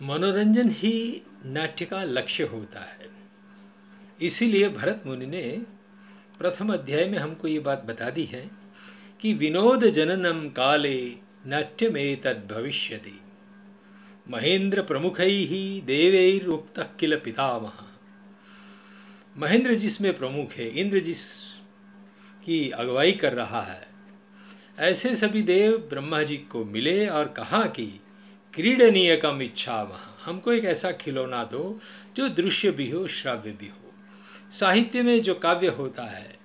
मनोरंजन ही नाट्य का लक्ष्य होता है। इसीलिए भरत मुनि ने प्रथम अध्याय में हमको ये बात बता दी है कि विनोद जननम काले नाट्यमेतद् भविष्यति, महेंद्र प्रमुखैः देवैरुक्तः किल पितामह। महेंद्र जिसमें प्रमुख है, इंद्र जिस की अगुवाई कर रहा है, ऐसे सभी देव ब्रह्मा जी को मिले और कहा कि क्रीडनीयकम इच्छामः, हमको एक ऐसा खिलौना दो जो दृश्य भी हो श्राव्य भी हो। साहित्य में जो काव्य होता है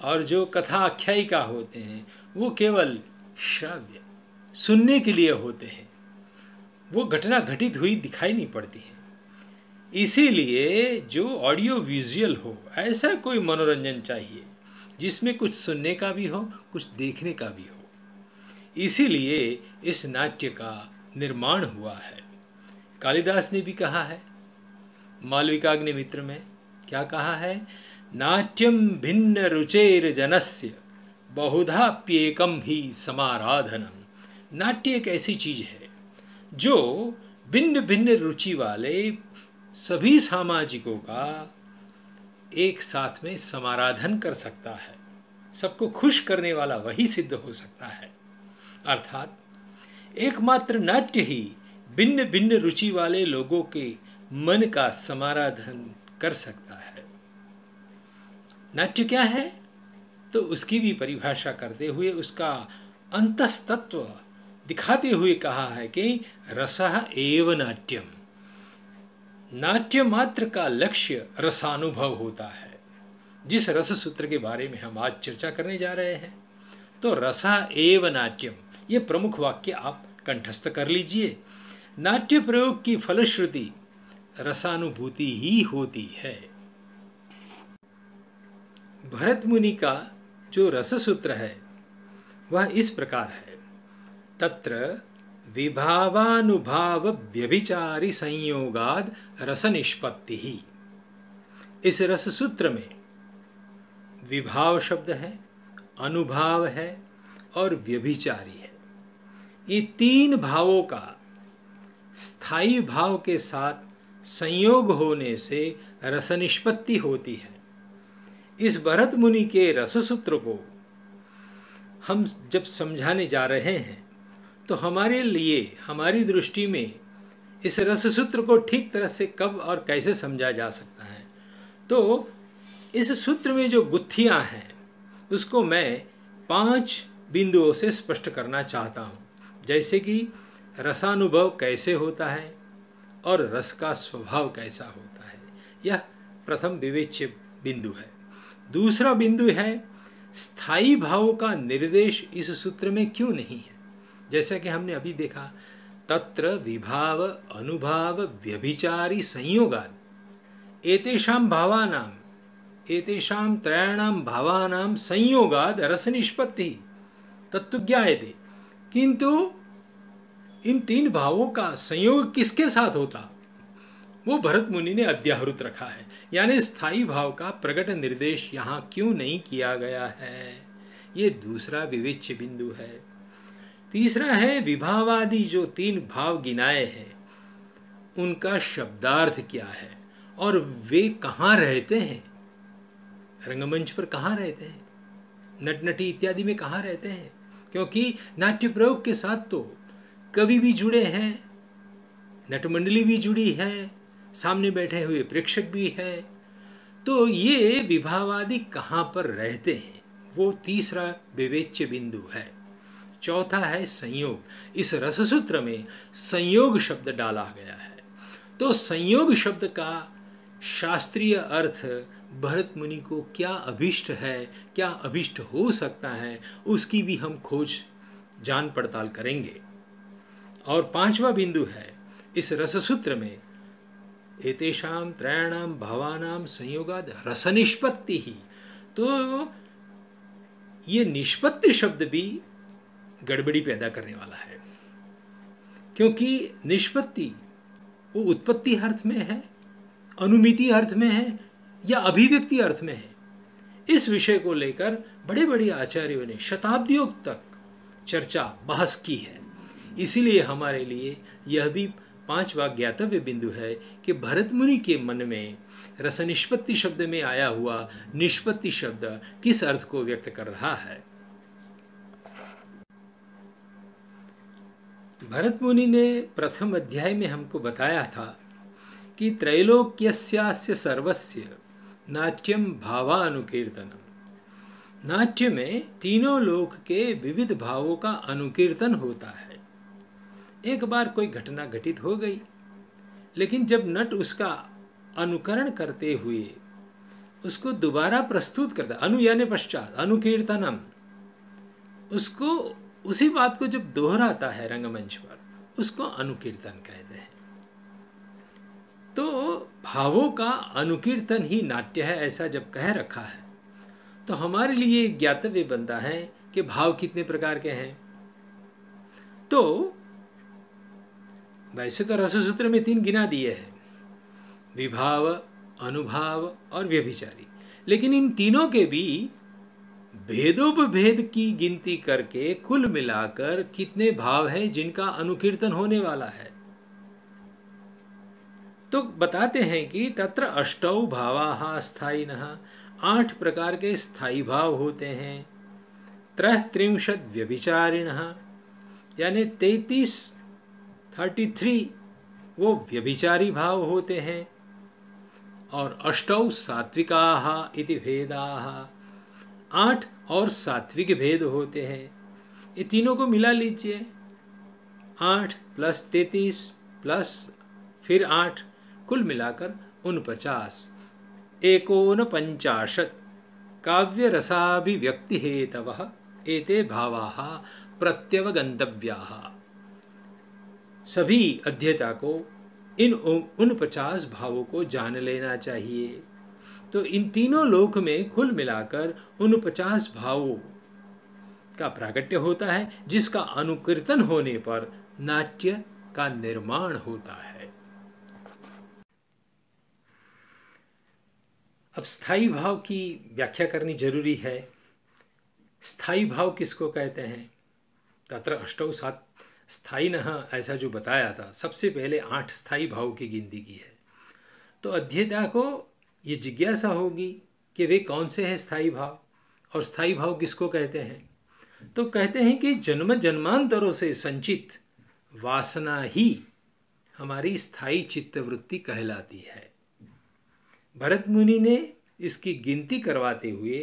और जो कथा आख्यायिका होते हैं वो केवल श्राव्य सुनने के लिए होते हैं, वो घटना घटित हुई दिखाई नहीं पड़ती है। इसीलिए जो ऑडियो विजुअल हो ऐसा कोई मनोरंजन चाहिए जिसमें कुछ सुनने का भी हो कुछ देखने का भी हो। इसीलिए इस नाट्य का निर्माण हुआ है। कालिदास ने भी कहा है मालविकाग्निमित्र में, क्या कहा है? नाट्यम भिन्न रुचेर जनस्य बहुधाप्येकम ही समाराधनम। नाट्य एक ऐसी चीज है जो भिन्न भिन्न रुचि वाले सभी सामाजिकों का एक साथ में समाराधन कर सकता है। सबको खुश करने वाला वही सिद्ध हो सकता है। अर्थात एकमात्र नाट्य ही भिन्न भिन्न रुचि वाले लोगों के मन का समाराधन कर सकता है। नाट्य क्या है? तो उसकी भी परिभाषा करते हुए उसका अंतस्तत्व दिखाते हुए कहा है कि रसः एव नाट्यम। नाट्य मात्र का लक्ष्य रसानुभव होता है। जिस रस सूत्र के बारे में हम आज चर्चा करने जा रहे हैं, तो रसः एव नाट्यम, ये प्रमुख वाक्य आप कंठस्थ कर लीजिए। नाट्य प्रयोग की फलश्रुति रसानुभूति ही होती है। भरत मुनि का जो रस सूत्र है वह इस प्रकार है। तत्र विभावानुभाव व्यभिचारी संयोगाद रस निष्पत्ति ही। इस रस सूत्र में विभाव शब्द है, अनुभाव है और व्यभिचारी है। ये तीन भावों का स्थायी भाव के साथ संयोग होने से रस निष्पत्ति होती है। इस भरत मुनि के रस सूत्र को हम जब समझाने जा रहे हैं तो हमारे लिए, हमारी दृष्टि में इस रस सूत्र को ठीक तरह से कब और कैसे समझा जा सकता है, तो इस सूत्र में जो गुत्थियां हैं उसको मैं 5 बिंदुओं से स्पष्ट करना चाहता हूँ। जैसे कि रसानुभव कैसे होता है और रस का स्वभाव कैसा होता है, यह प्रथम विवेच्य बिंदु है। दूसरा बिंदु है स्थायी भावों का निर्देश इस सूत्र में क्यों नहीं है। जैसा कि हमने अभी देखा, तत्र विभाव अनुभाव व्यभिचारी संयोगाद एतेषां भावानां, एतेषां त्रयाणां भावानां संयोगाद रस निष्पत्ति तत्तु ज्ञायते। किंतु इन तीन भावों का संयोग किसके साथ होता, वो भरत मुनि ने अध्याहृत रखा है। यानी स्थायी भाव का प्रकट निर्देश यहाँ क्यों नहीं किया गया है, ये दूसरा विवेच्य बिंदु है। तीसरा है विभावादि जो 3 भाव गिनाए हैं उनका शब्दार्थ क्या है और वे कहाँ रहते हैं। रंगमंच पर कहाँ रहते हैं, नट नटी इत्यादि में कहाँ रहते हैं, क्योंकि नाट्य प्रयोग के साथ तो कवि भी जुड़े हैं, नटमंडली भी जुड़ी है, सामने बैठे हुए प्रेक्षक भी है। तो ये विभावादि कहाँ पर रहते हैं, वो तीसरा विवेच्य बिंदु है। चौथा है संयोग। इस रससूत्र में संयोग शब्द डाला गया है। तो संयोग शब्द का शास्त्रीय अर्थ भरत मुनि को क्या अभिष्ट है, क्या अभिष्ट हो सकता है, उसकी भी हम खोज जान पड़ताल करेंगे। और 5वां बिंदु है इस रससूत्र में एतेषां त्रयाणां भावानां संयोगाद रस निष्पत्ति ही। तो ये निष्पत्ति शब्द भी गड़बड़ी पैदा करने वाला है, क्योंकि निष्पत्ति वो उत्पत्ति अर्थ में है, अनुमिति अर्थ में है या अभिव्यक्ति अर्थ में है। इस विषय को लेकर बड़े बड़े आचार्यों ने शताब्दियों तक चर्चा बहस की है। इसीलिए हमारे लिए यह भी पांचवा ज्ञातव्य बिंदु है कि भरत मुनि के मन में रसनिष्पत्ति शब्द में आया हुआ निष्पत्ति शब्द किस अर्थ को व्यक्त कर रहा है। भरत मुनि ने प्रथम अध्याय में हमको बताया था कि त्रैलोक्यस्यास्य सर्वस्य नाट्यम भावानुकीर्तनम। नाट्य में तीनों लोक के विविध भावों का अनुकीर्तन होता है। एक बार कोई घटना घटित हो गई, लेकिन जब नट उसका अनुकरण करते हुए उसको दोबारा प्रस्तुत करता, अनु यानी पश्चात, अनुकीर्तनम, उसको उसी बात को जब दोहराता है रंगमंच पर, उसको अनुकीर्तन कहते हैं। तो भावों का अनुकीर्तन ही नाट्य है, ऐसा जब कह रखा है तो हमारे लिए ज्ञातव्य बनता है कि भाव कितने प्रकार के हैं। तो वैसे तो रससूत्र में 3 गिना दिए हैं, विभाव, अनुभाव और व्यभिचारी, लेकिन इन तीनों के भी भेदोपभेद की गिनती करके कुल मिलाकर कितने भाव हैं जिनका अनुकीर्तन होने वाला है। तो बताते हैं कि तत्र अष्टौ भावाः स्थायिनः, 8 प्रकार के स्थायी भाव होते हैं। 33 व्यभिचारिणः, यानी 33 वो व्यभिचारी भाव होते हैं। और अष्टौ सात्विकाः इति भेदाः, 8 और सात्विक भेद होते हैं। ये तीनों को मिला लीजिए, 8 + 33 प्लस फिर 8, कुल मिलाकर 49, 49 काव्य रसाभिव्यक्ति हेतवः एते भावाः प्रत्यवगंतव्याः। सभी अध्येता को इन 49 भावों को जान लेना चाहिए। तो इन तीनों लोक में कुल मिलाकर 49 भावों का प्राकट्य होता है, जिसका अनुकीर्तन होने पर नाट्य का निर्माण होता है। अब स्थायी भाव की व्याख्या करनी जरूरी है। स्थायी भाव किसको कहते हैं? तत्र अष्टौ सात स्थायिनः, ऐसा जो बताया था, सबसे पहले 8 स्थायी भाव की गिनती की है। तो अध्येता को ये जिज्ञासा होगी कि वे कौन से हैं स्थायी भाव, और स्थायी भाव किसको कहते हैं। तो कहते हैं कि जन्म जन्मांतरों से संचित वासना ही हमारी स्थायी चित्तवृत्ति कहलाती है। भरत मुनि ने इसकी गिनती करवाते हुए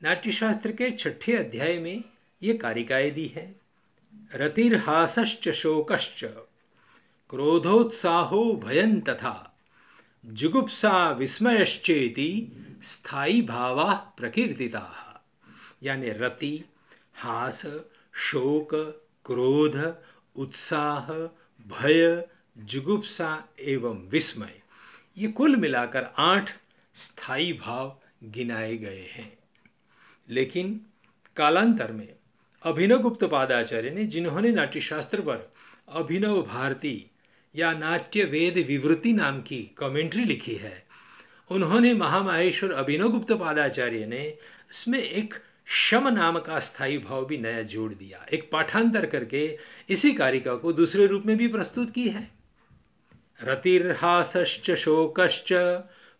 नाट्यशास्त्र के 6ठे अध्याय में ये कारिकाएं दी है। रतिर्हासश्च शोकश्च क्रोधोत्साहो भयं तथा जुगुप्सा विस्मयश्चेति स्थायी भावाः प्रकीर्तिताः। यानी रति, हास, शोक, क्रोध, उत्साह, भय, जुगुप्सा एवं विस्मय, ये कुल मिलाकर 8 स्थायी भाव गिनाए गए हैं। लेकिन कालांतर में अभिनवगुप्त पादाचार्य ने, जिन्होंने नाट्यशास्त्र पर अभिनव भारती या नाट्य वेद विवृति नाम की कमेंट्री लिखी है, उन्होंने महामाहेश्वर अभिनवगुप्त पादाचार्य ने इसमें एक शम नाम का स्थायी भाव भी नया जोड़ दिया। एक पाठांतर करके इसी कारिका को दूसरे रूप में भी प्रस्तुत की है। रतिर्हासश्च शोकश्च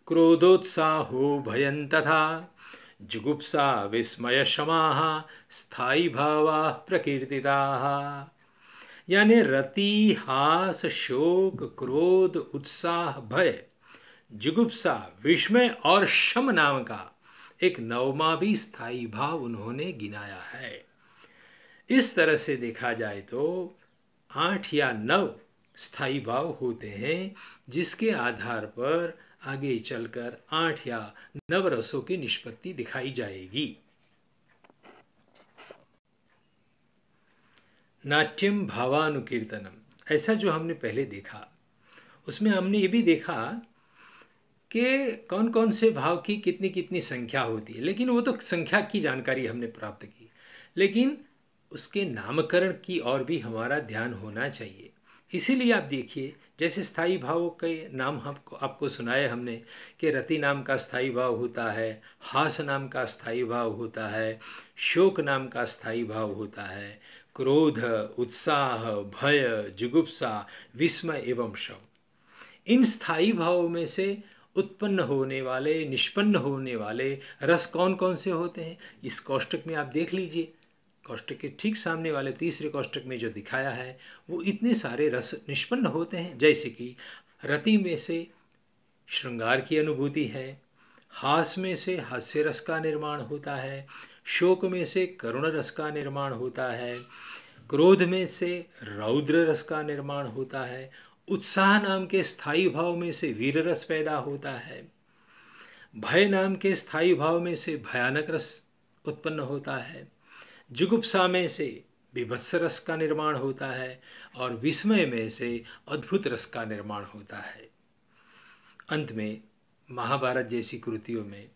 क्रोधोत्साहो भयं तथा जुगुप्सा विस्मय शमाः स्थायी भावाः प्रकीर्तिताः। यानी रति, हास, शोक, क्रोध, उत्साह, भय, जुगुप्सा, विस्मय और शम नाम का एक 9वां भी स्थायी भाव उन्होंने गिनाया है। इस तरह से देखा जाए तो 8 या 9 स्थायी भाव होते हैं, जिसके आधार पर आगे चलकर 8 या 9 रसों की निष्पत्ति दिखाई जाएगी। नाट्यम भावानुकीर्तनम, ऐसा जो हमने पहले देखा, उसमें हमने ये भी देखा कि कौन कौन से भाव की कितनी कितनी संख्या होती है, लेकिन वो तो संख्या की जानकारी हमने प्राप्त की, लेकिन उसके नामकरण की और भी हमारा ध्यान होना चाहिए। इसीलिए आप देखिए, जैसे स्थायी भावों के नाम आपको सुनाए हमने कि रति नाम का स्थायी भाव होता है, हास नाम का स्थायी भाव होता है, शोक नाम का स्थायी भाव होता है, क्रोध, उत्साह, भय, जुगुप्सा, विस्मय एवं शव। इन स्थायी भावों में से उत्पन्न होने वाले, निष्पन्न होने वाले रस कौन कौन से होते हैं, इस कोष्टक में आप देख लीजिए। कोष्टक के ठीक सामने वाले तीसरे कोष्टक में जो दिखाया है वो इतने सारे रस निष्पन्न होते हैं। जैसे कि रति में से श्रृंगार की अनुभूति है, हास में से हास्य रस का निर्माण होता है, शोक में से करुण रस का निर्माण होता है, क्रोध में से रौद्र रस का निर्माण होता है, उत्साह नाम के स्थायी भाव में से वीर रस पैदा होता है, भय नाम के स्थायी भाव में से भयानक रस उत्पन्न होता है, जुगुप्सा में से बीभत्स रस का निर्माण होता है और विस्मय में से अद्भुत रस का निर्माण होता है। अंत में महाभारत जैसी कृतियों में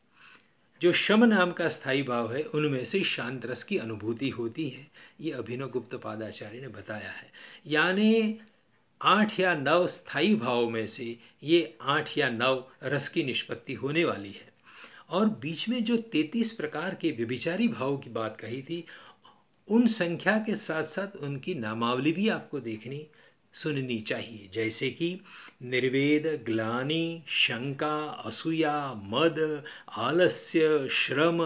जो शम नाम का स्थायी भाव है उनमें से शांत रस की अनुभूति होती है। ये अभिनव गुप्त पादाचार्य ने बताया है। यानी 8 या 9 स्थायी भाव में से ये 8 या 9 रस की निष्पत्ति होने वाली है। और बीच में जो 33 प्रकार के व्यभिचारी भाव की बात कही थी, उन संख्या के साथ साथ उनकी नामावली भी आपको देखनी सुननी चाहिए। जैसे कि निर्वेद, ग्लानि, शंका, असूया, मद, आलस्य, श्रम,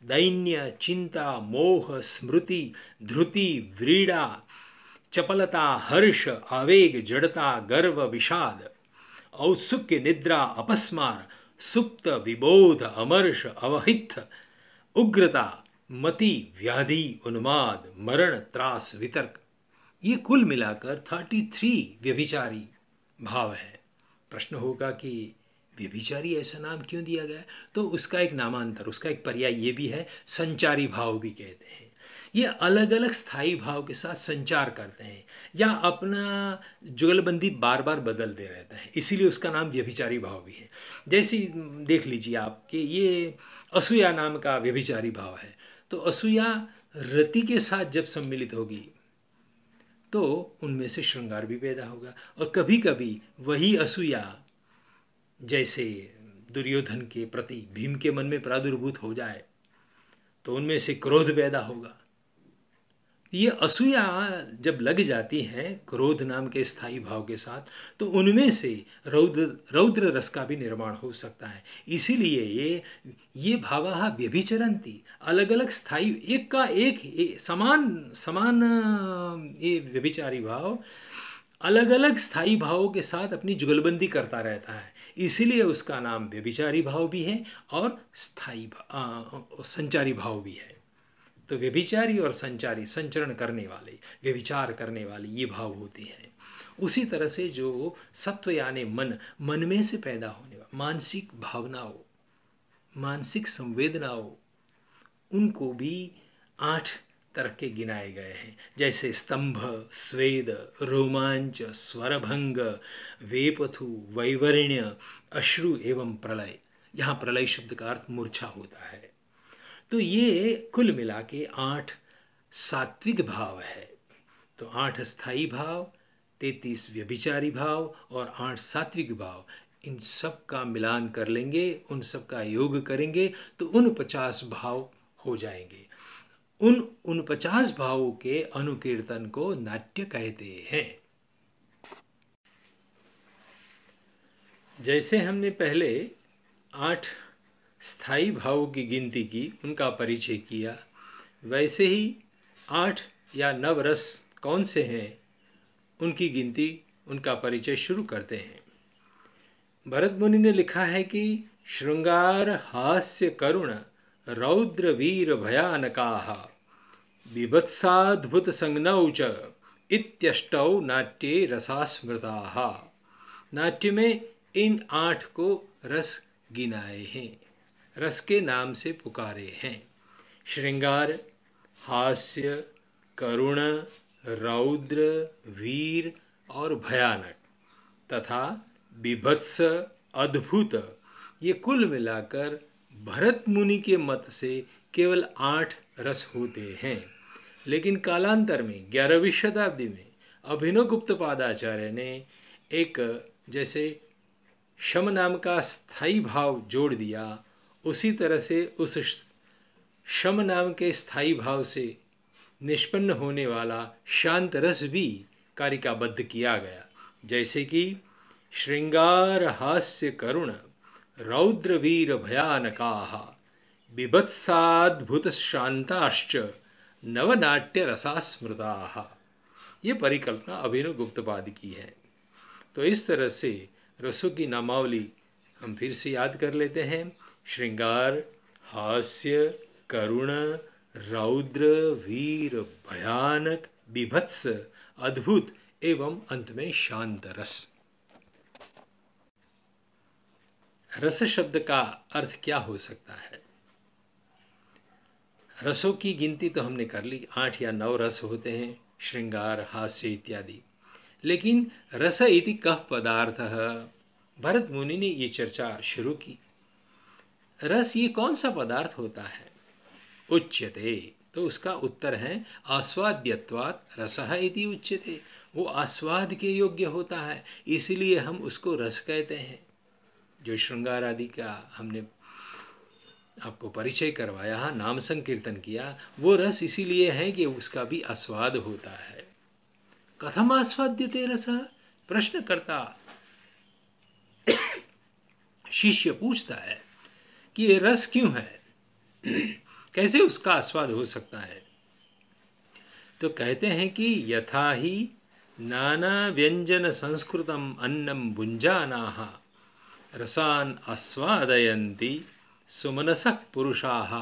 दैन्य, चिंता, मोह, स्मृति, धृति, व्रीड़ा, चपलता, हर्ष, आवेग, जड़ता, गर्व, विषाद, औत्सुक्य, निद्रा, अपस्मार, सुप्त, विबोध, अमर्ष, अवहित, उग्रता, मति, व्याधि, उन्माद, मरण, त्रास, वितर्क, ये कुल मिलाकर 33 व्यभिचारी भाव है। प्रश्न होगा कि व्यभिचारी ऐसा नाम क्यों दिया गया? तो उसका एक नामांतर, उसका एक पर्याय ये भी है, संचारी भाव भी कहते हैं। ये अलग अलग स्थायी भाव के साथ संचार करते हैं या अपना जुगलबंदी बार बार बदलते रहता है, इसीलिए उसका नाम व्यभिचारी भाव भी है। जैसे देख लीजिए आप कि ये असूया नाम का व्यभिचारी भाव है, तो असूया रति के साथ जब सम्मिलित होगी तो उनमें से श्रृंगार भी पैदा होगा। और कभी कभी वही असूया जैसे दुर्योधन के प्रति भीम के मन में प्रादुर्भूत हो जाए तो उनमें से क्रोध पैदा होगा। ये असूया जब लग जाती हैं क्रोध नाम के स्थायी भाव के साथ, तो उनमें से रौद्र रस का भी निर्माण हो सकता है। इसीलिए ये भावाः व्यभिचरन्ति, अलग अलग स्थायी, एक का एक समान ये व्यभिचारी भाव अलग अलग स्थायी भावों के साथ अपनी जुगलबंदी करता रहता है, इसीलिए उसका नाम व्यभिचारी भाव भी है और स्थायी संचारी भाव भी है। तो व्यभिचारी और संचारी, संचरण करने वाले, व्यभिचार करने वाले, ये भाव होते हैं। उसी तरह से जो सत्व यानी मन में से पैदा होने वाले मानसिक भावनाओं, मानसिक संवेदनाओं, उनको भी 8 तरह के गिनाए गए हैं। जैसे स्तंभ, स्वेद, रोमांच, स्वरभंग, वेपथु, वैवर्ण्य, अश्रु एवं प्रलय। यहाँ प्रलय शब्द का अर्थ मूर्छा होता है। तो ये कुल मिला के 8 सात्विक भाव है। तो 8 स्थायी भाव, 33 व्यभिचारी भाव और 8 सात्विक भाव, इन सब का मिलान कर लेंगे, उन सब का योग करेंगे तो 49 भाव हो जाएंगे। उन 49 भावों के अनुकीर्तन को नाट्य कहते हैं। जैसे हमने पहले 8 स्थायी भावों की गिनती की, उनका परिचय किया, वैसे ही 8 या 9 रस कौन से हैं उनकी गिनती, उनका परिचय शुरू करते हैं। भरत मुनि ने लिखा है कि श्रृंगार, हास्य, करुण, रौद्र, वीर, भयानकाः बीभत्साद्भुत संज्ञौ च इत्यष्टौ नाट्ये रसास्मृताः। नाट्य में इन 8 को रस गिनाए हैं, रस के नाम से पुकारे हैं। श्रृंगार, हास्य, करुण, रौद्र, वीर और भयानक तथा बीभत्स, अद्भुत, ये कुल मिलाकर भरत मुनि के मत से केवल 8 रस होते हैं। लेकिन कालांतर में 11वीं शताब्दी में अभिनव गुप्त पादाचार्य ने एक जैसे शम नाम का स्थायी भाव जोड़ दिया, उसी तरह से उस शम नाम के स्थायी भाव से निष्पन्न होने वाला शांत रस भी कारिकाबद्ध किया गया, जैसे कि श्रृंगार हास्य करुण रौद्र वीर भयानकाः बिभत्साद्भुत शांताश्च नवनाट्य रसास्मृताः। ये परिकल्पना अभिनव गुप्तपाद की है। तो इस तरह से रसों की नामावली हम फिर से याद कर लेते हैं। श्रृंगार, हास्य, करुण, रौद्र, वीर, भयानक, बीभत्स, अद्भुत एवं अंत में शांत रस। रस शब्द का अर्थ क्या हो सकता है? रसों की गिनती तो हमने कर ली, 8 या 9 रस होते हैं, श्रृंगार, हास्य इत्यादि। लेकिन रस इति कः पदार्थः, भरत मुनि ने ये चर्चा शुरू की। रस ये कौन सा पदार्थ होता है? उच्यते, तो उसका उत्तर है आस्वाद्यत्वात् रसः इति उच्यते। वो आस्वाद के योग्य होता है, इसलिए हम उसको रस कहते हैं। जो श्रृंगार आदि का हमने आपको परिचय करवाया, नाम संकीर्तन किया, वो रस इसीलिए है कि उसका भी आस्वाद होता है। कथम आस्वाद्यते रसः, प्रश्न करता शिष्य पूछता है कि ये रस क्यों है, कैसे उसका आस्वाद हो सकता है? तो कहते हैं कि यथा ही नाना व्यंजन संस्कृतम अन्नम भुंजानाः रसान् आस्वादयन्ति सुमनसः पुरुषाः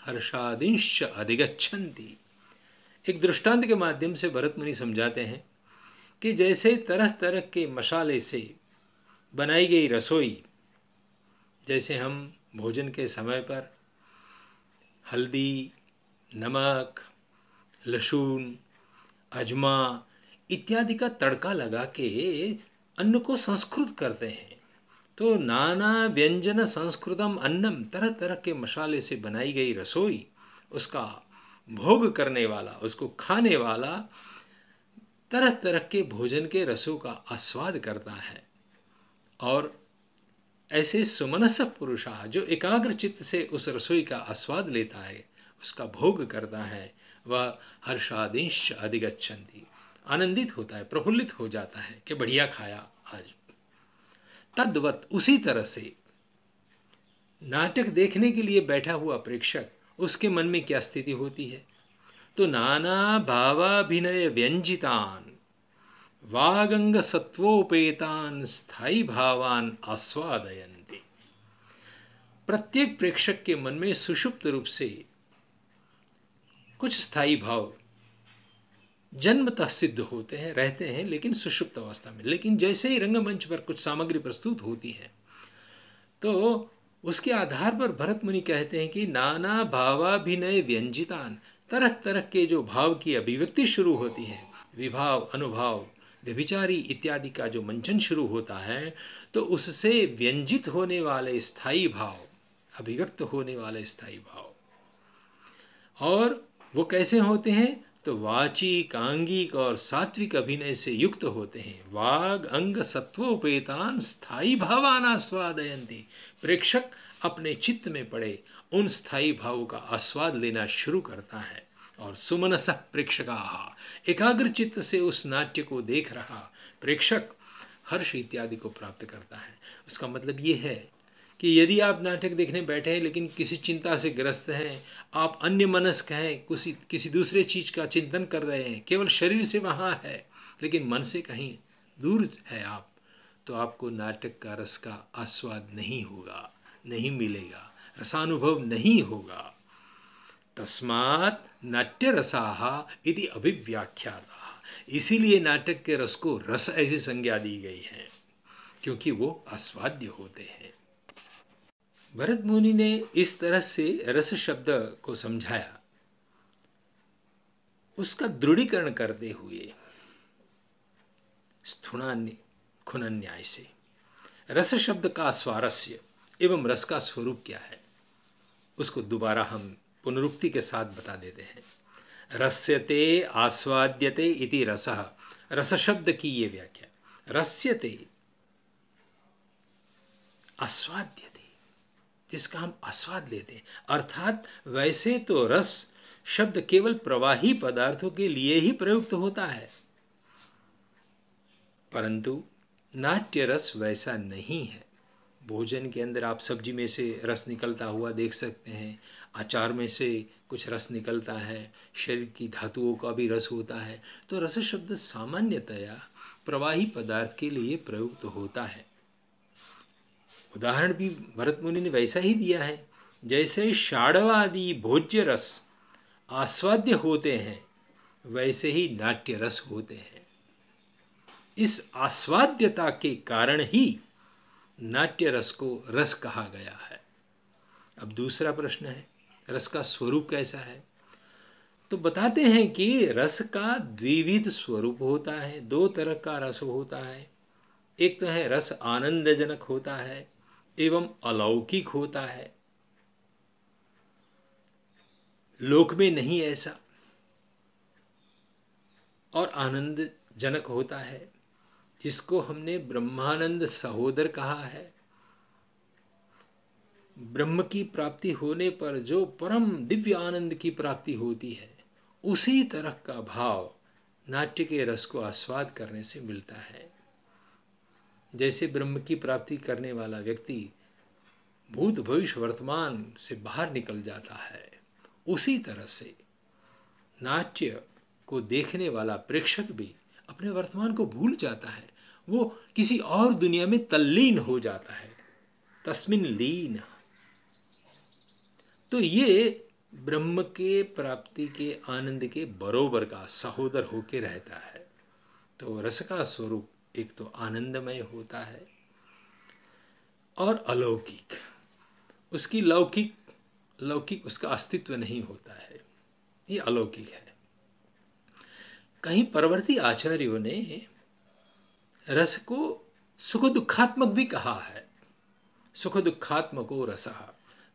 हर्षादिंश्च अधिगच्छन्ति। एक दृष्टांत के माध्यम से भरत मुनि समझाते हैं कि जैसे तरह तरह के मसाले से बनाई गई रसोई, जैसे हम भोजन के समय पर हल्दी, नमक, लहसुन, अजमा इत्यादि का तड़का लगा के अन्न को संस्कृत करते हैं, तो नाना व्यंजन संस्कृतम अन्नम, तरह तरह के मसाले से बनाई गई रसोई, उसका भोग करने वाला, उसको खाने वाला तरह तरह के भोजन के रसों का आस्वाद करता है। और ऐसे सुमनस पुरुषा, जो एकाग्र चित्त से उस रसोई का आस्वाद लेता है, उसका भोग करता है, वह हर्षादिंश अधिगच्छन्ति, आनंदित होता है, प्रफुल्लित हो जाता है कि बढ़िया खाया आज। तद्वत, उसी तरह से नाटक देखने के लिए बैठा हुआ प्रेक्षक, उसके मन में क्या स्थिति होती है? तो नाना भावाभिनय व्यंजितान वागंग सत्वोपेतान स्थायी भावान आस्वादयन्ति। प्रत्येक प्रेक्षक के मन में सुषुप्त रूप से कुछ स्थायी भाव जन्मतः सिद्ध होते हैं, रहते हैं, लेकिन सुषुप्त अवस्था में। लेकिन जैसे ही रंगमंच पर कुछ सामग्री प्रस्तुत होती है, तो उसके आधार पर भरत मुनि कहते हैं कि नाना भावाभिनय व्यंजितान, तरह तरह के जो भाव की अभिव्यक्ति शुरू होती है, विभाव, अनुभाव, व्यभिचारी इत्यादि का जो मंचन शुरू होता है, तो उससे व्यंजित होने वाले स्थायी भाव, अभिव्यक्त होने वाले स्थायी भाव, और वो कैसे होते हैं? तो वाचिक, आंगिक और सात्विक अभिनय से युक्त होते हैं। वाग अंग सत्वोपेतान स्थायी भावान आस्वादयन्ति। प्रेक्षक अपने चित्त में पड़े उन स्थायी भावों का आस्वाद लेना शुरू करता है। और सुमनसः प्रेक्षकाः, एकाग्र चित्त से उस नाट्य को देख रहा प्रेक्षक हर्ष इत्यादि को प्राप्त करता है। उसका मतलब ये है कि यदि आप नाटक देखने बैठे हैं लेकिन किसी चिंता से ग्रस्त हैं, आप अन्य मनस्क हैं, किसी दूसरे चीज का चिंतन कर रहे हैं, केवल शरीर से वहाँ है लेकिन मन से कहीं दूर है आप, तो आपको नाटक का रस का आस्वाद नहीं होगा, नहीं मिलेगा, रसानुभव नहीं होगा। तस्मात् नाट्य रसाः इति अभिव्याख्याता, इसीलिए नाटक के रस को रस ऐसी संज्ञा दी गई है क्योंकि वो आस्वाद्य होते हैं। भरत मुनि ने इस तरह से रस शब्द को समझाया, उसका दृढ़ीकरण करते हुए स्थूणान्य खुनन न्याय से रस शब्द का स्वारस्य एवं रस का स्वरूप क्या है, उसको दोबारा हम पुनरुक्ति के साथ बता देते हैं। रस्यते आस्वाद्यते इति रसः, रस शब्द की ये व्याख्या। रस्यते आस्वाद्यते, जिसका हम आस्वाद लेते हैं, अर्थात वैसे तो रस शब्द केवल प्रवाही पदार्थों के लिए ही प्रयुक्त होता है, परंतु नाट्य रस वैसा नहीं है। भोजन के अंदर आप सब्जी में से रस निकलता हुआ देख सकते हैं, अचार में से कुछ रस निकलता है, शरीर की धातुओं का भी रस होता है। तो रस शब्द सामान्यतया प्रवाही पदार्थ के लिए प्रयुक्त होता है। उदाहरण भी भरत मुनि ने वैसा ही दिया है, जैसे षाढ़वादि भोज्य रस आस्वाद्य होते हैं, वैसे ही नाट्य रस होते हैं। इस आस्वाद्यता के कारण ही नाट्य रस को रस कहा गया है। अब दूसरा प्रश्न है, रस का स्वरूप कैसा है? तो बताते हैं कि रस का द्विविध स्वरूप होता है। दो तरह का रस होता है। एक तो है रस आनंदजनक होता है एवं अलौकिक होता है। लोक में नहीं ऐसा। और आनंदजनक होता है, जिसको हमने ब्रह्मानंद सहोदर कहा है। ब्रह्म की प्राप्ति होने पर जो परम दिव्य आनंद की प्राप्ति होती है, उसी तरह का भाव नाट्य के रस को आस्वाद करने से मिलता है। जैसे ब्रह्म की प्राप्ति करने वाला व्यक्ति भूत भविष्य वर्तमान से बाहर निकल जाता है, उसी तरह से नाट्य को देखने वाला प्रेक्षक भी अपने वर्तमान को भूल जाता है। वो किसी और दुनिया में तल्लीन हो जाता है, तस्मिन लीन। तो ये ब्रह्म के प्राप्ति के आनंद के बरोबर का सहोदर होके रहता है। तो रस का स्वरूप एक तो आनंदमय होता है और अलौकिक। उसकी लौकिक उसका अस्तित्व नहीं होता है, ये अलौकिक है। कहीं परवर्ती आचार्यों ने रस को सुख दुखात्मक भी कहा है, सुख दुखात्मको रसः।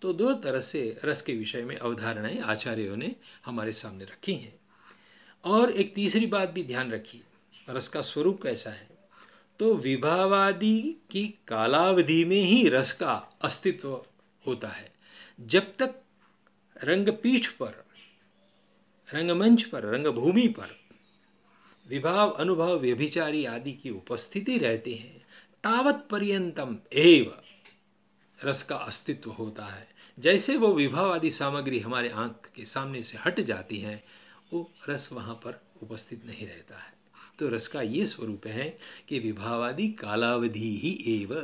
तो दो तरह से रस के विषय में अवधारणाएं आचार्यों ने हमारे सामने रखी हैं। और एक तीसरी बात भी ध्यान रखिए, रस का स्वरूप कैसा है। तो विभावादि की कालावधि में ही रस का अस्तित्व होता है। जब तक रंगपीठ पर, रंगमंच पर, रंगभूमि पर विभाव अनुभव व्यभिचारी आदि की उपस्थिति रहती है, तावत पर्यंतम एव रस का अस्तित्व होता है। जैसे वो विभाव आदि सामग्री हमारे आंख के सामने से हट जाती है, वो रस वहाँ पर उपस्थित नहीं रहता है। तो रस का ये स्वरूप है कि विभावादि कालावधि ही एव।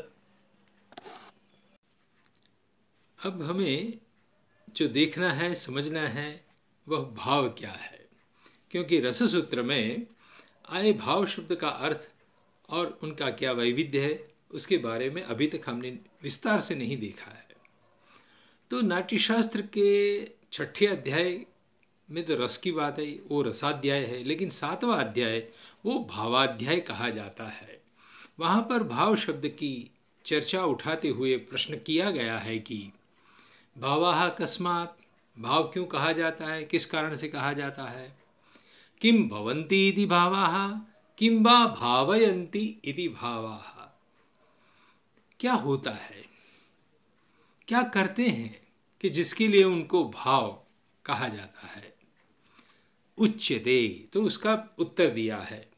अब हमें जो देखना है, समझना है, वह भाव क्या है। क्योंकि रस सूत्र में आए भाव शब्द का अर्थ और उनका क्या वैविध्य है, उसके बारे में अभी तक हमने विस्तार से नहीं देखा है। तो नाट्यशास्त्र के 6ठे अध्याय में तो रस की बात है, वो रसाध्याय है। लेकिन 7वां अध्याय वो भावाध्याय कहा जाता है। वहाँ पर भाव शब्द की चर्चा उठाते हुए प्रश्न किया गया है कि भावाः कस्मात्, भाव क्यों कहा जाता है, किस कारण से कहा जाता है। किम भवन्ति इति भावाः, किम वा भावयन्ति इति भावाः। क्या होता है, क्या करते हैं कि जिसके लिए उनको भाव कहा जाता है। उच्यते, तो उसका उत्तर दिया है,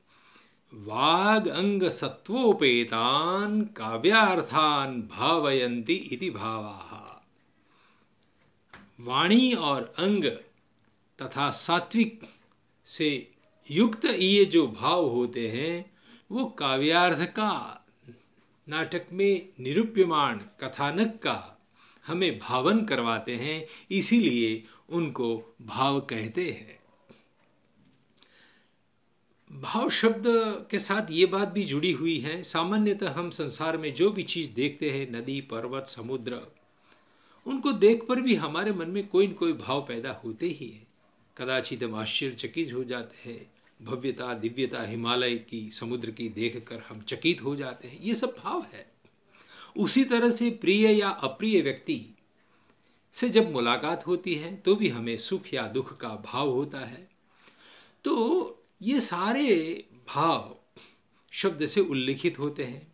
वाग अंग सत्वोपेतान काव्यार्थान भावयन्ति इति भावाः। वाणी और अंग तथा सात्विक से युक्त ये जो भाव होते हैं, वो काव्यार्थ का, नाटक में निरूप्यमान कथानक का हमें भावन करवाते हैं, इसीलिए उनको भाव कहते हैं। भाव शब्द के साथ ये बात भी जुड़ी हुई है, सामान्यतः हम संसार में जो भी चीज़ देखते हैं, नदी, पर्वत, समुद्र, उनको देख पर भी हमारे मन में कोई न कोई भाव पैदा होते ही हैं। कदाचित हम आश्चर्यचकित हो जाते हैं, भव्यता, दिव्यता हिमालय की, समुद्र की देखकर हम चकित हो जाते हैं, ये सब भाव है। उसी तरह से प्रिय या अप्रिय व्यक्ति से जब मुलाकात होती है तो भी हमें सुख या दुख का भाव होता है। तो ये सारे भाव शब्द से उल्लिखित होते हैं,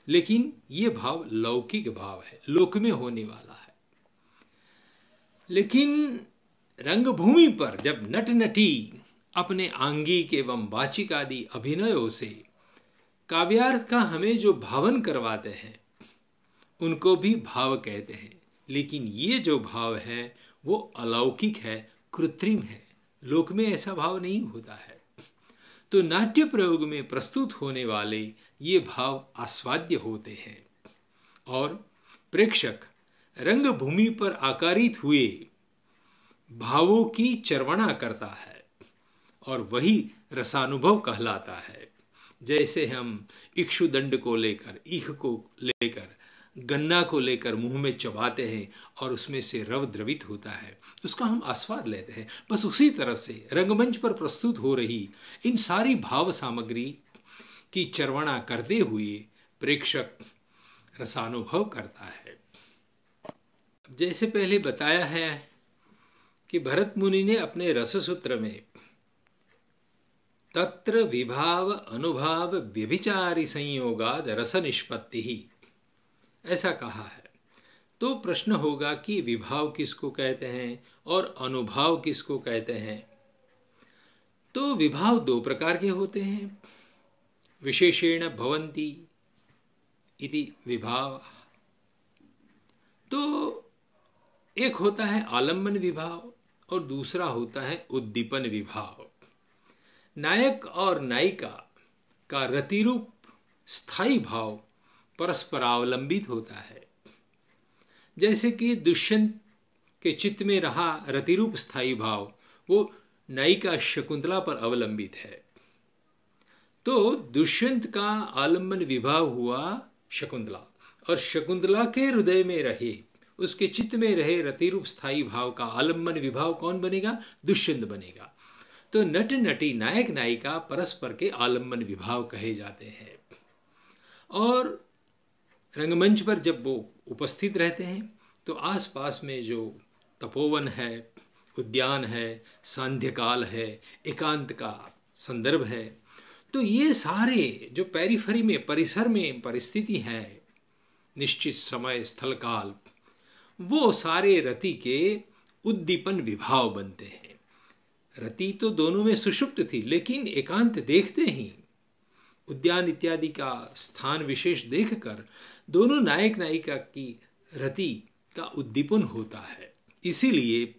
लेकिन ये भाव लौकिक भाव है, लोक में होने वाला है। लेकिन रंगभूमि पर जब नट नटी अपने आंगिक एवं वाचिक आदि अभिनयों से काव्यार्थ का हमें जो भावन करवाते हैं उनको भी भाव कहते हैं। लेकिन ये जो भाव है वो अलौकिक है, कृत्रिम है, लोक में ऐसा भाव नहीं होता है। तो नाट्य प्रयोग में प्रस्तुत होने वाले ये भाव आस्वाद्य होते हैं और प्रेक्षक रंगभूमि पर आकारित हुए भावों की चर्वणा करता है और वही रसानुभव कहलाता है। जैसे हम इक्षुदंड को लेकर, ईख को लेकर, गन्ना को लेकर मुंह में चबाते हैं और उसमें से रव द्रवित होता है, उसका हम आस्वाद लेते हैं। बस उसी तरह से रंगमंच पर प्रस्तुत हो रही इन सारी भाव सामग्री की चर्वणा करते हुए प्रेक्षक रसानुभव करता है। जैसे पहले बताया है कि भरत मुनि ने अपने रससूत्र में तत्र विभाव अनुभाव व्यभिचारी संयोगाद रस निष्पत्ति ही ऐसा कहा है। तो प्रश्न होगा कि विभाव किसको कहते हैं और अनुभाव किसको कहते हैं। तो विभाव दो प्रकार के होते हैं, विशेषेण भवन्ति इति विभाव। तो एक होता है आलम्बन विभाव और दूसरा होता है उद्दीपन विभाव। नायक और नायिका का रतिरूप स्थायी भाव परस्परावलंबित होता है। जैसे कि दुष्यंत के चित्त में रहा रतिरूप स्थायी भाव वो नायिका शकुंतला पर अवलंबित है। तो दुष्यंत का आलम्बन विभाव हुआ शकुंतला और शकुंतला के हृदय में रहे, उसके चित्त में रहे रतिरूप स्थायी भाव का आलम्बन विभाव कौन बनेगा? दुष्यंत बनेगा। तो नट नटी नायक नायिका परस्पर के आलम्बन विभाव कहे जाते हैं। और रंगमंच पर जब वो उपस्थित रहते हैं तो आसपास में जो तपोवन है, उद्यान है, सांध्यकाल है, एकांत का संदर्भ है, तो ये सारे जो पेरिफेरी में, परिसर में परिस्थिति है, निश्चित समय स्थल काल, वो सारे रति के उद्दीपन विभाव बनते हैं। रति तो दोनों में सुषुप्त थी, लेकिन एकांत देखते ही, उद्यान इत्यादि का स्थान विशेष देखकर दोनों नायक नायिका की रति का उद्दीपन होता है। इसीलिए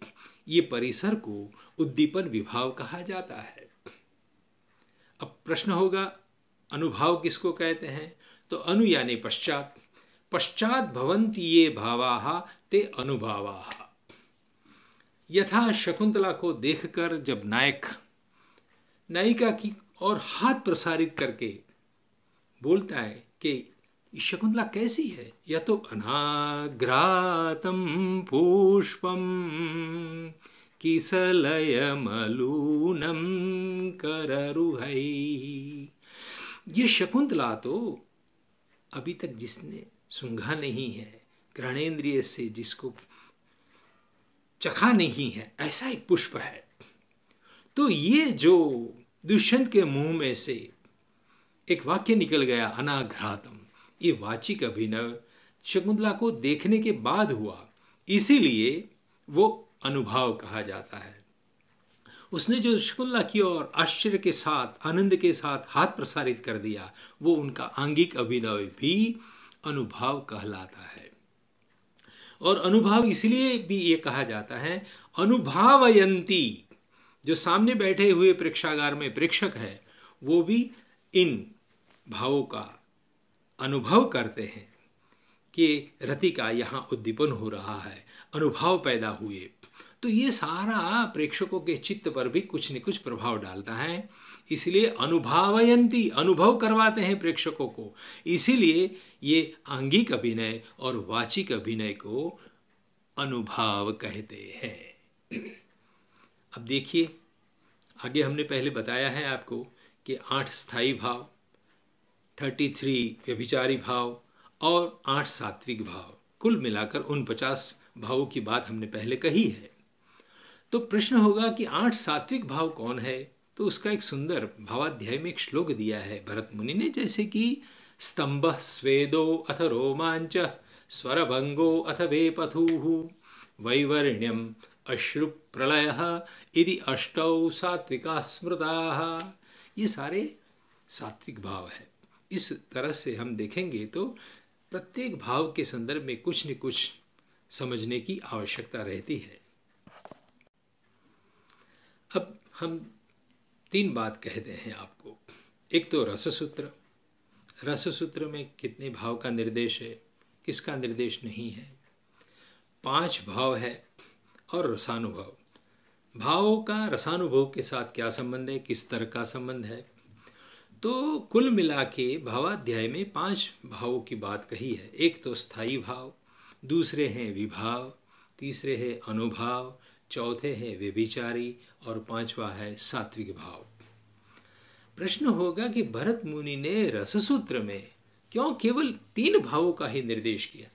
ये परिसर को उद्दीपन विभाव कहा जाता है। अब प्रश्न होगा अनुभाव किसको कहते हैं? तो अनु यानी पश्चात, पश्चात भवन्ति ये भावाः ते अनुभावाः। यथा शकुंतला को देखकर जब नायक नायिका की और हाथ प्रसारित करके बोलता है कि शकुंतला कैसी है, या तो अनाग्रातम पुष्पम किसलयमलूनम कररुहै। ये शकुंतला तो अभी तक जिसने सूंघा नहीं है, घ्राणेन्द्रिय से जिसको चखा नहीं है, ऐसा एक पुष्प है। तो ये जो दुष्यंत के मुंह में से एक वाक्य निकल गया अनाघ्रातम, ये वाचिक अभिनव शकुंतला को देखने के बाद हुआ, इसीलिए वो अनुभाव कहा जाता है। उसने जो शकुंतला की ओर आश्चर्य के साथ, आनंद के साथ हाथ प्रसारित कर दिया, वो उनका आंगिक अभिनव भी अनुभाव कहलाता है। और अनुभाव इसलिए भी ये कहा जाता है अनुभावयंती, जो सामने बैठे हुए प्रेक्षागार में प्रेक्षक है वो भी इन भावों का अनुभव करते हैं कि रति का यहाँ उद्दीपन हो रहा है, अनुभव पैदा हुए। तो ये सारा प्रेक्षकों के चित्त पर भी कुछ न कुछ प्रभाव डालता है। इसलिए अनुभावयंती, अनुभव करवाते हैं प्रेक्षकों को। इसीलिए ये आंगिक अभिनय और वाचिक अभिनय को अनुभाव कहते हैं। अब देखिए आगे हमने पहले बताया है आपको कि 8 स्थायी भाव, 33 व्यभिचारी भाव और 8 सात्विक भाव, कुल मिलाकर 49 भावों की बात हमने पहले कही है। तो प्रश्न होगा कि 8 सात्विक भाव कौन है? तो उसका एक सुंदर भावाध्याय में एक श्लोक दिया है भरत मुनि ने, जैसे कि स्तंभः स्वेदो अथ रोमांच स्वरभंगो अथ वेपथुः वैवर्ण्यम अश्रु प्रलयः इति अष्टौ सात्विका स्मृताः। ये सारे सात्विक भाव है। इस तरह से हम देखेंगे तो प्रत्येक भाव के संदर्भ में कुछ न कुछ समझने की आवश्यकता रहती है। अब हम 3 बात कहते हैं आपको। एक तो रससूत्र। रससूत्र में कितने भाव का निर्देश है, किसका निर्देश नहीं है। 5 भाव है और रसानुभव। भावों का रसानुभव के साथ क्या संबंध है, किस तरह का संबंध है। तो कुल मिला के भावाध्याय में 5 भावों की बात कही है। एक तो स्थायी भाव, दूसरे हैं विभाव, तीसरे हैं अनुभाव, चौथे हैं व्यभिचारी और 5वां है सात्विक भाव। प्रश्न होगा कि भरत मुनि ने रससूत्र में क्यों केवल 3 भावों का ही निर्देश किया,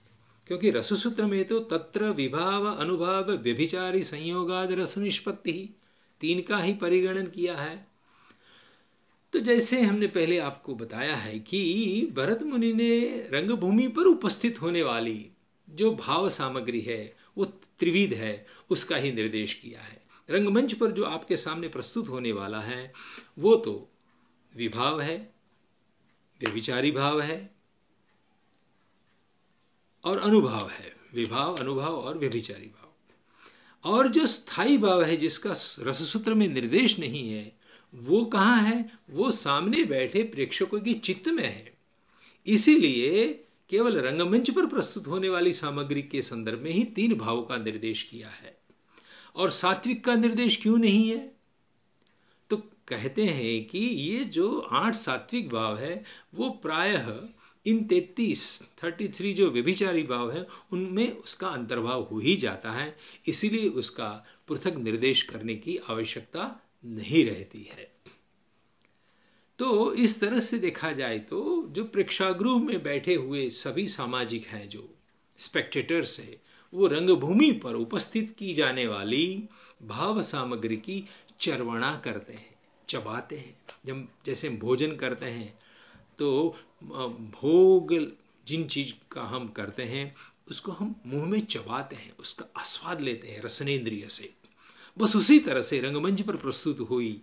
क्योंकि रससूत्र में तो तत्र विभाव अनुभाव व्यभिचारी संयोगाद रस निष्पत्ति 3 का ही परिगणन किया है। तो जैसे हमने पहले आपको बताया है कि भरत मुनि ने रंगभूमि पर उपस्थित होने वाली जो भाव सामग्री है वो त्रिविध है, उसका ही निर्देश किया है। रंगमंच पर जो आपके सामने प्रस्तुत होने वाला है वो तो विभाव है, व्यभिचारी भाव है और अनुभाव है। विभाव, अनुभाव और व्यभिचारी भाव। और जो स्थायी भाव है जिसका रससूत्र में निर्देश नहीं है वो कहाँ है, वो सामने बैठे प्रेक्षकों की चित्त में है। इसीलिए केवल रंगमंच पर प्रस्तुत होने वाली सामग्री के संदर्भ में ही 3 भावों का निर्देश किया है। और सात्विक का निर्देश क्यों नहीं है? तो कहते हैं कि ये जो 8 सात्विक भाव है वो प्रायः इन 33 जो व्यभिचारी भाव है उनमें उसका अंतर्भाव हो ही जाता है। इसीलिए उसका पृथक निर्देश करने की आवश्यकता नहीं रहती है। तो इस तरह से देखा जाए तो जो प्रेक्षागृह में बैठे हुए सभी सामाजिक हैं, जो स्पेक्टेटर्स है, वो रंगभूमि पर उपस्थित की जाने वाली भाव सामग्री की चर्वणा करते हैं, चबाते हैं। जब जैसे हम भोजन करते हैं तो भोग जिन चीज़ का हम करते हैं उसको हम मुंह में चबाते हैं, उसका आस्वाद लेते हैं रसनेन्द्रिय से। बस उसी तरह से रंगमंच पर प्रस्तुत हुई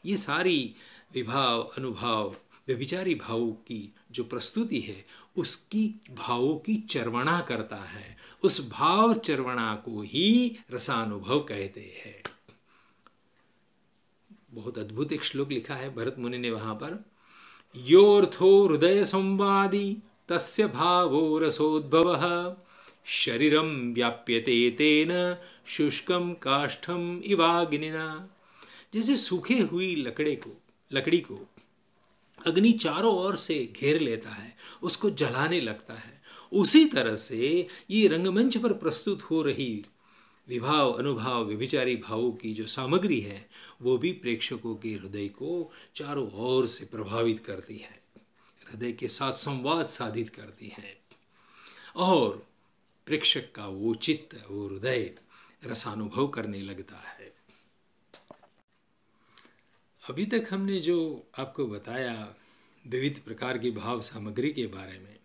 ये सारी विभाव, अनुभाव, व्यभिचारी भावों की जो प्रस्तुति है उसकी भावों की चर्वणा करता है। उस भाव चर्वणा को ही रसानुभव कहते हैं। बहुत अद्भुत एक श्लोक लिखा है भरत मुनि ने वहाँ पर, योऽर्थो हृदय संवादी तस्य भावो रसोद्भवः शरीरम व्याप्यते तेन शुष्कम काष्ठम इवाग्निना। जैसे सूखे हुई लकड़ी को अग्नि चारों ओर से घेर लेता है, उसको जलाने लगता है, उसी तरह से ये रंगमंच पर प्रस्तुत हो रही विभाव, अनुभाव, व्यभिचारी भावों की जो सामग्री है वो भी प्रेक्षकों के हृदय को चारों ओर से प्रभावित करती है, हृदय के साथ संवाद साधित करती है और प्रेक्षक का वो चित्त, वो हृदय रसानुभव करने लगता है। अभी तक हमने जो आपको बताया विविध प्रकार की भाव सामग्री के बारे में,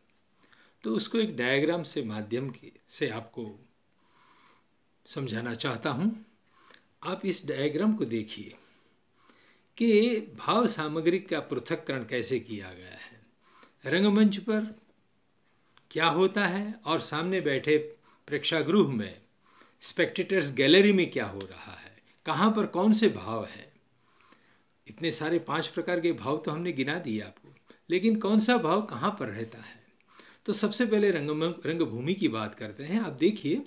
तो उसको एक डायग्राम से माध्यम से आपको समझाना चाहता हूँ। आप इस डायग्राम को देखिए कि भाव सामग्री का पृथक्करण कैसे किया गया है। रंगमंच पर क्या होता है और सामने बैठे प्रेक्षागृह में स्पेक्टेटर्स गैलरी में क्या हो रहा है, कहाँ पर कौन से भाव हैं। इतने सारे 5 प्रकार के भाव तो हमने गिना दिए आपको, लेकिन कौन सा भाव कहाँ पर रहता है। तो सबसे पहले रंगभूमि की बात करते हैं। आप देखिए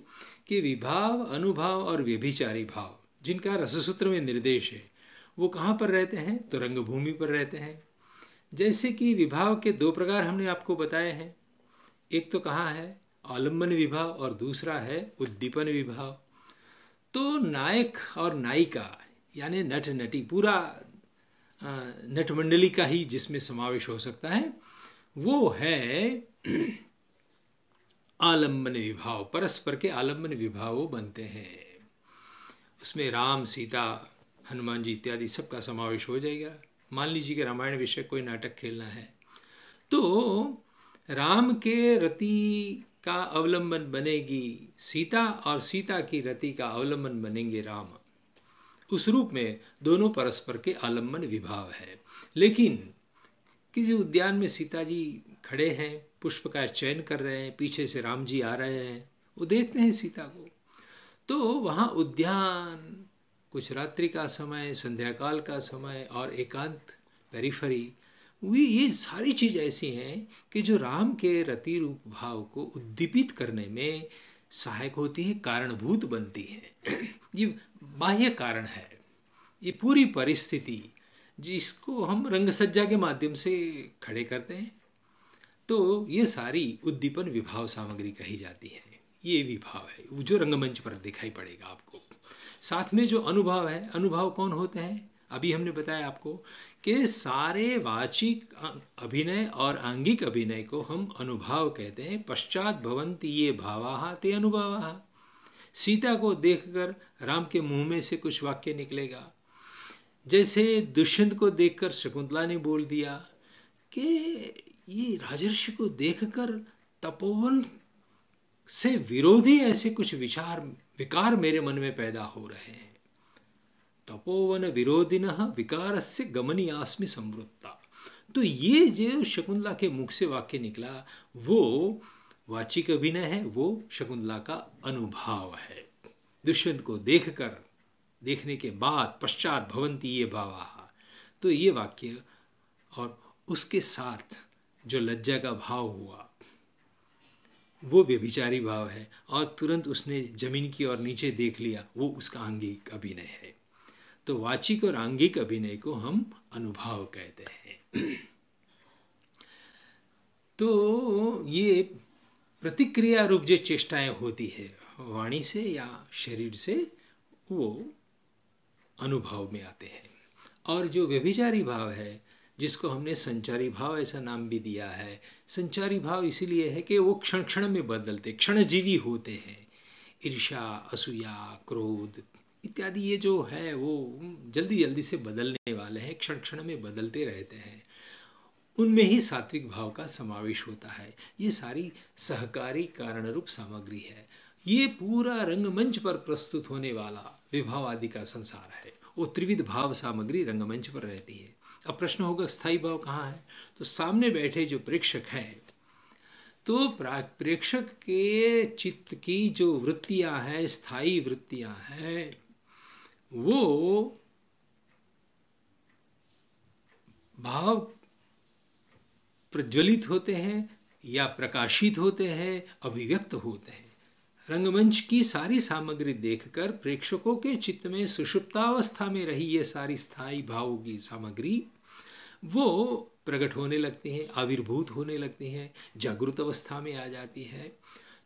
कि विभाव, अनुभाव और व्यभिचारी भाव जिनका रससूत्र में निर्देश है वो कहाँ पर रहते हैं, तो रंगभूमि पर रहते हैं। जैसे कि विभाव के 2 प्रकार हमने आपको बताए हैं। एक तो कहाँ है, आलम्बन विभाव, और दूसरा है उद्दीपन विभाव। तो नायक और नायिका यानी नट नटी, पूरा नटमंडली का ही जिसमें समावेश हो सकता है, वो है आलम्बन विभाव। परस्पर के आलम्बन विभाव बनते हैं। उसमें राम, सीता, हनुमान जी इत्यादि सबका समावेश हो जाएगा। मान लीजिए कि रामायण विषय कोई नाटक खेलना है तो राम के रति का अवलंबन बनेगी सीता और सीता की रति का अवलंबन बनेंगे राम। उस रूप में दोनों परस्पर के आलम्बन विभाव है। लेकिन किसी उद्यान में सीता जी खड़े हैं, पुष्प का चयन कर रहे हैं, पीछे से राम जी आ रहे हैं, वो देखते हैं सीता को। तो वहाँ उद्यान, कुछ रात्रि का समय, संध्या काल का समय और एकांत पेरिफरी, ये सारी चीज़ ऐसी हैं कि जो राम के रति रूप भाव को उद्दीपित करने में सहायक होती है, कारणभूत बनती है। ये बाह्य कारण है, ये पूरी परिस्थिति जिसको हम रंगसज्जा के माध्यम से खड़े करते हैं, तो ये सारी उद्दीपन विभाव सामग्री कही जाती है। ये विभाव है जो रंगमंच पर दिखाई पड़ेगा आपको। साथ में जो अनुभव है, अनुभव कौन होते हैं? अभी हमने बताया आपको कि सारे वाचिक अभिनय और आंगिक अभिनय को हम अनुभाव कहते हैं। पश्चात भवन्ति ये भावाः ते अनुभवाः। सीता को देखकर राम के मुंह में से कुछ वाक्य निकलेगा। जैसे दुष्यंत को देखकर शकुंतला ने बोल दिया कि ये राजर्षि को देखकर तपोवन से विरोधी ऐसे कुछ विकार मेरे मन में पैदा हो रहे हैं। तपोवन विरोधिनः विकारस्य गमनीयास्मि संवृत्ता। तो ये जो शकुंतला के मुख से वाक्य निकला वो वाचिक अभिनय है, वो शकुंतला का अनुभाव है। दुष्यंत को देखने के बाद पश्चात भवन्ति ये भावाः, तो ये वाक्य और उसके साथ जो लज्जा का भाव हुआ वो व्यभिचारी भाव है, और तुरंत उसने जमीन की ओर नीचे देख लिया, वो उसका आंगिक अभिनय है। तो वाचिक और आंगिक अभिनय को हम अनुभाव कहते हैं। तो ये प्रतिक्रिया रूप जो चेष्टाएं होती है वाणी से या शरीर से, वो अनुभव में आते हैं। और जो व्यभिचारी भाव है, जिसको हमने संचारी भाव ऐसा नाम भी दिया है, संचारी भाव इसीलिए है कि वो क्षण क्षण में बदलते, क्षणजीवी होते हैं। ईर्ष्या, असूया, क्रोध इत्यादि ये जो है वो जल्दी जल्दी से बदलने वाले हैं, क्षण क्षण में बदलते रहते हैं। उनमें ही सात्विक भाव का समावेश होता है। ये सारी सहकारी कारण रूप सामग्री है। ये पूरा रंगमंच पर प्रस्तुत होने वाला विभाव आदि का संसार है। वो त्रिविध भाव सामग्री रंगमंच पर रहती है। अब प्रश्न होगा स्थायी भाव कहाँ है? तो सामने बैठे जो प्रेक्षक हैं, तो प्रेक्षक के चित्त की जो वृत्तियां हैं, स्थायी वृत्तियां हैं, वो भाव प्रज्वलित होते हैं या प्रकाशित होते हैं, अभिव्यक्त होते हैं। रंगमंच की सारी सामग्री देखकर प्रेक्षकों के चित्त में सुषुप्तावस्था में रही ये सारी स्थायी भावों की सामग्री वो प्रकट होने लगती हैं, आविर्भूत होने लगती हैं, जागृत अवस्था में आ जाती है।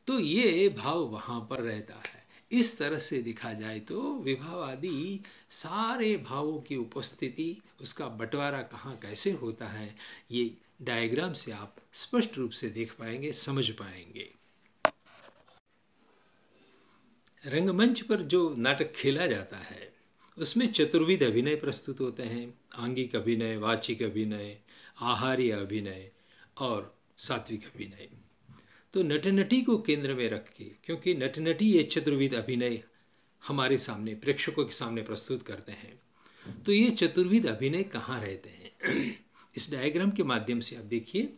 तो ये भाव वहाँ पर रहता है। इस तरह से देखा जाए तो विभाव आदि सारे भावों की उपस्थिति, उसका बंटवारा कहाँ कैसे होता है, ये डायग्राम से आप स्पष्ट रूप से देख पाएंगे, समझ पाएंगे। रंगमंच पर जो नाटक खेला जाता है उसमें चतुर्विध अभिनय प्रस्तुत होते हैं। आंगिक अभिनय, वाचिक अभिनय, आहार्य अभिनय और सात्विक अभिनय। तो नट नटी को केंद्र में रख के, क्योंकि नट नटी ये चतुर्विध अभिनय हमारे सामने, प्रेक्षकों के सामने प्रस्तुत करते हैं, तो ये चतुर्विध अभिनय कहाँ रहते हैं? इस डायग्राम के माध्यम से आप देखिए,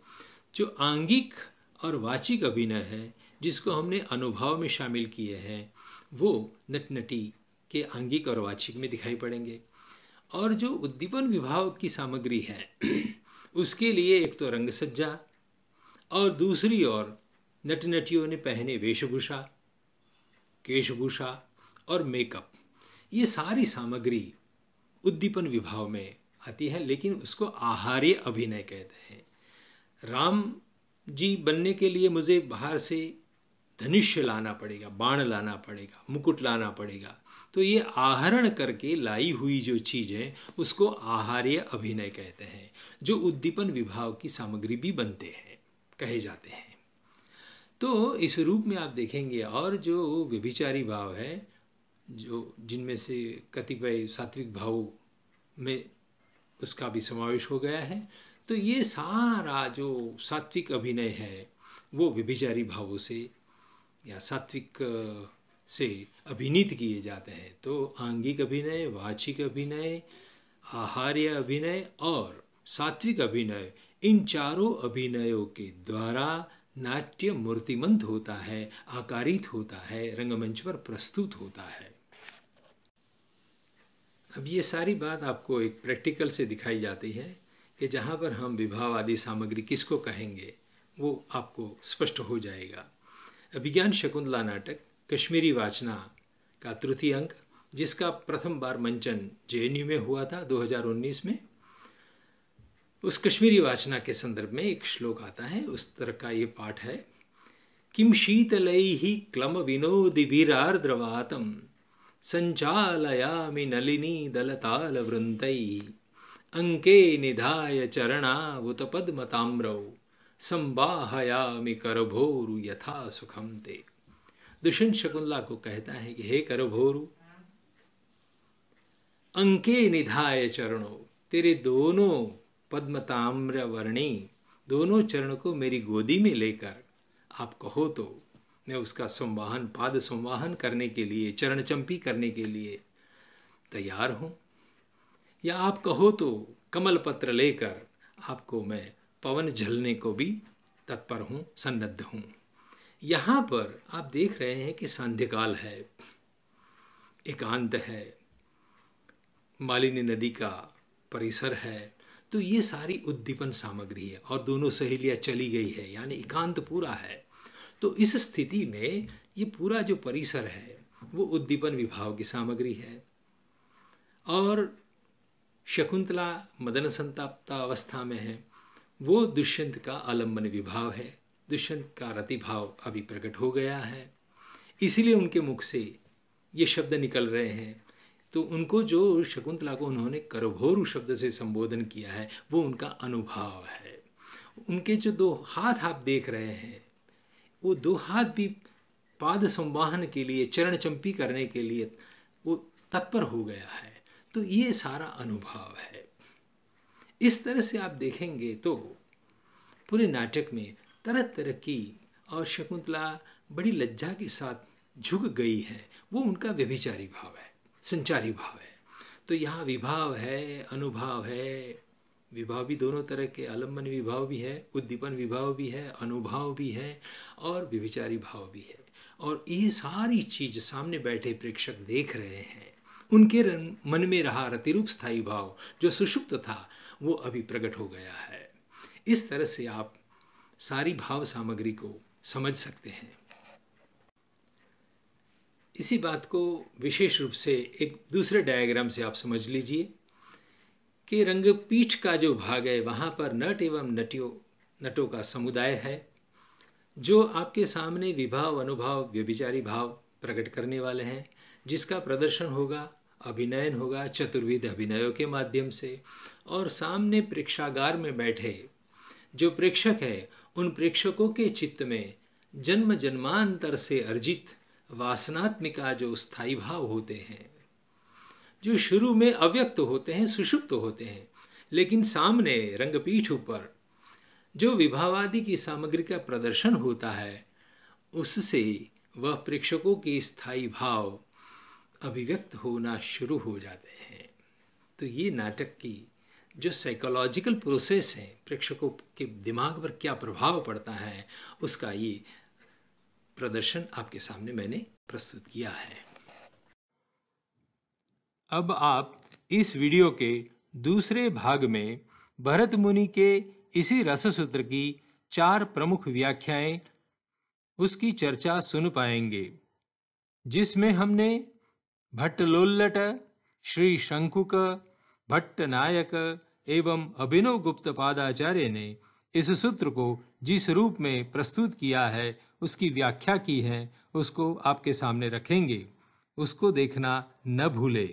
जो आंगिक और वाचिक अभिनय है जिसको हमने अनुभाव में शामिल किए हैं, वो नट नटी के आंगिक और वाचिक में दिखाई पड़ेंगे। और जो उद्दीपन विभाव की सामग्री है उसके लिए एक तो रंगसज्जा और दूसरी ओर नट नटियों ने पहने वेशभूषा, केशभूषा और मेकअप, ये सारी सामग्री उद्दीपन विभाव में आती है, लेकिन उसको आहार्य अभिनय कहते हैं। राम जी बनने के लिए मुझे बाहर से धनुष्य लाना पड़ेगा, बाण लाना पड़ेगा, मुकुट लाना पड़ेगा, तो ये आहरण करके लाई हुई जो चीज़ है उसको आहार्य अभिनय कहते हैं, जो उद्दीपन विभाव की सामग्री भी बनते हैं, कहे जाते हैं। तो इस रूप में आप देखेंगे। और जो व्यभिचारी भाव है, जो जिनमें से कतिपय सात्विक भाव में उसका भी समावेश हो गया है, तो ये सारा जो सात्विक अभिनय है वो व्यभिचारी भावों से या सात्विक से अभिनीत किए जाते हैं। तो आंगिक अभिनय, वाचिक अभिनय, आहार्य अभिनय और सात्विक अभिनय, इन चारों अभिनयों के द्वारा नाट्य मूर्तिमंत होता है, आकारित होता है, रंगमंच पर प्रस्तुत होता है। अब ये सारी बात आपको एक प्रैक्टिकल से दिखाई जाती है कि जहाँ पर हम विभावादि सामग्री किसको कहेंगे वो आपको स्पष्ट हो जाएगा। अभिज्ञान शकुंतला नाटक कश्मीरी वाचना का तृतीय अंक, जिसका प्रथम बार मंचन JNU में हुआ था 2019 में, उस कश्मीरी वाचना के संदर्भ में एक श्लोक आता है, उस तरह का ये पाठ है। किम शीतलैः क्लम विनोदिभिरार्द्रवातं संचालयामि नलिनी दलतालवृन्तैः अंके निधाय चरणावुत पद्मताम्रौ संवाहयामि करभोरु यथा सुखम ते। दुष्यंत शकुंतला को कहता है कि हे करभोरु, अंके निधाय चरणों, तेरे दोनों पद्मताम्र वर्णी दोनों चरण को मेरी गोदी में लेकर आप कहो तो मैं उसका संवाहन, पाद संवाहन करने के लिए, चरण चंपी करने के लिए तैयार हूँ। या आप कहो तो कमल पत्र लेकर आपको मैं पवन झलने को भी तत्पर हूँ, सन्नद्ध हूँ। यहाँ पर आप देख रहे हैं कि सांध्यकाल है, एकांत है, मालिनी नदी का परिसर है, तो ये सारी उद्दीपन सामग्री है और दोनों सहेलियाँ चली गई है, यानी एकांत पूरा है। तो इस स्थिति में ये पूरा जो परिसर है वो उद्दीपन विभाव की सामग्री है। और शकुंतला मदन संताप्ता अवस्था में है, वो दुष्यंत का आलम्बन विभाव है, दुष्यंत का रतिभाव अभी प्रकट हो गया है, इसीलिए उनके मुख से ये शब्द निकल रहे हैं। तो उनको जो शकुंतला को उन्होंने करभोरु शब्द से संबोधन किया है वो उनका अनुभाव है। उनके जो दो हाथ आप देख रहे हैं, वो दो हाथ भी पाद संवाहन के लिए, चरण चंपी करने के लिए वो तत्पर हो गया है। तो ये सारा अनुभव है। इस तरह से आप देखेंगे तो पूरे नाटक में तरह तरह की, और शकुंतला बड़ी लज्जा के साथ झुक गई है, वो उनका व्यभिचारी भाव है, संचारी भाव है। तो यहाँ विभाव है, अनुभाव है, विभाव भी दोनों तरह के, आलम्बन विभाव भी है, उद्दीपन विभाव भी है, अनुभाव भी है और व्यभिचारी भाव भी है। और ये सारी चीज सामने बैठे प्रेक्षक देख रहे हैं। उनके मन में रहा रतिरूप स्थायी भाव जो सुषुप्त था वो अभी प्रकट हो गया है। इस तरह से आप सारी भाव सामग्री को समझ सकते हैं। इसी बात को विशेष रूप से एक दूसरे डायग्राम से आप समझ लीजिए कि रंगपीठ का जो भाग है वहाँ पर नट एवं नटों का समुदाय है, जो आपके सामने विभाव, अनुभाव, व्यभिचारी भाव प्रकट करने वाले हैं, जिसका प्रदर्शन होगा, अभिनयन होगा चतुर्विध अभिनयों के माध्यम से। और सामने प्रेक्षागार में बैठे जो प्रेक्षक है, उन प्रेक्षकों के चित्त में जन्म जन्मांतर से अर्जित वासनात्मिका जो स्थायी भाव होते हैं, जो शुरू में अव्यक्त होते हैं, सुषुप्त होते हैं, लेकिन सामने रंगपीठ ऊपर जो विभावादि की सामग्री का प्रदर्शन होता है, उससे वह प्रेक्षकों के स्थायी भाव अभिव्यक्त होना शुरू हो जाते हैं। तो ये नाटक की जो साइकोलॉजिकल प्रोसेस है, प्रेक्षकों के दिमाग पर क्या प्रभाव पड़ता है, उसका ये प्रदर्शन आपके सामने मैंने प्रस्तुत किया है। अब आप इस वीडियो के दूसरे भाग में भरत मुनि के इसी रससूत्र की 4 प्रमुख व्याख्याएं, उसकी चर्चा सुन पाएंगे, जिसमें हमने भट्टलोल्लट, श्री शंकुक, भट्टनायक एवं अभिनव गुप्त पादाचार्य ने इस सूत्र को जिस रूप में प्रस्तुत किया है, उसकी व्याख्या की है, उसको आपके सामने रखेंगे। उसको देखना न भूले।